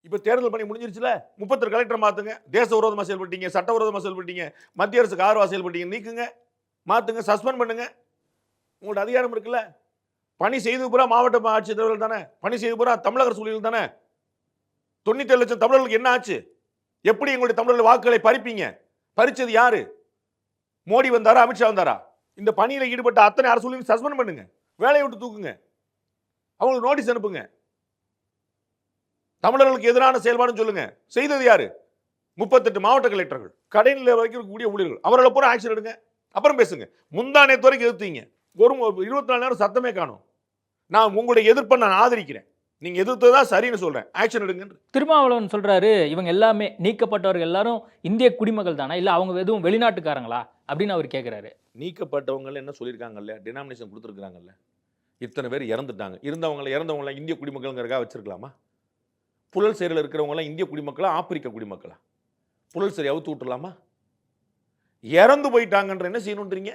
இப்போ தேர்தல் பணி முடிஞ்சிருச்சுல, 31 கலெக்டர் மாத்துங்க. தேச விரோதமா செயல்பட்டீங்க, சட்ட விரோதமா செயல்பட்டீங்க, மத்திய அரசுக்கு ஆதரவா செயல்பட்டீங்க, நீக்குங்க, மாத்துங்க, சஸ்பெண்ட் பண்ணுங்க. உங்களோட அதிகாரம் இருக்குல்ல. பணி செய்து பூரா மாவட்ட ஆட்சித்தலைவர்கள் தானே, பணி செய்து பூரா தமிழக அரசு ஊழியர்கள் தானே. 97 லட்சம் தமிழர்களுக்கு என்ன ஆச்சு? எப்படி எங்களுடைய தமிழர்கள் வாக்குகளை பறிப்பீங்க? பறிச்சது யாரு? மோடி வந்தாரா, அமித்ஷா வந்தாரா? இந்த பணியில ஈடுபட்ட அத்தனை அரசு ஊழியர்கள் சஸ்பெண்ட் பண்ணுங்க, வேலையை விட்டு தூக்குங்க, அவங்களுக்கு நோட்டீஸ் அனுப்புங்க. தமிழர்களுக்கு எதிரான செயல்பாடுன்னு சொல்லுங்க. செய்தது யாரு? 38 மாவட்ட கலெக்டர்கள், கடைநிலை வரைக்கும் இருக்கக்கூடிய ஊழியர்கள், அவர்களை பூரா ஆக்ஷன் எடுங்க, அப்புறம் பேசுங்க. முந்தானேத்து வரைக்கும் எதிர்த்தீங்க, ஒரு 24 நேரம் சத்தமே காணும். நான் உங்களுடைய எதிர்ப்பை நான் ஆதரிக்கிறேன், நீங்க எதிர்த்ததா சரின்னு சொல்றேன், ஆக்ஷன் எடுங்க. திருமாவளவன் சொல்றாரு, இவங்க எல்லாமே நீக்கப்பட்டவர்கள் எல்லாரும் இந்திய குடிமக்கள் தானா, இல்ல அவங்க எதுவும் வெளிநாட்டுக்காரங்களா அப்படின்னு அவர் கேட்கிறாரு. நீக்கப்பட்டவங்க என்ன சொல்லியிருக்காங்கல்ல, டினாமினேஷன் கொடுத்துருக்காங்கல்ல, இத்தனை பேர் இறந்துட்டாங்க. இறந்தவங்க இந்திய குடிமக்கள்ங்கிறக்காக வச்சிருக்கலாமா? புழல் சிறையில் இருக்கிறவங்க இந்திய குடிமக்களா, ஆப்பிரிக்க குடிமக்களா? புழல் சிறை அவுத்து விட்டுலாமா? இறந்து போயிட்டாங்கன்ற என்ன செய்யணுன்றீங்க?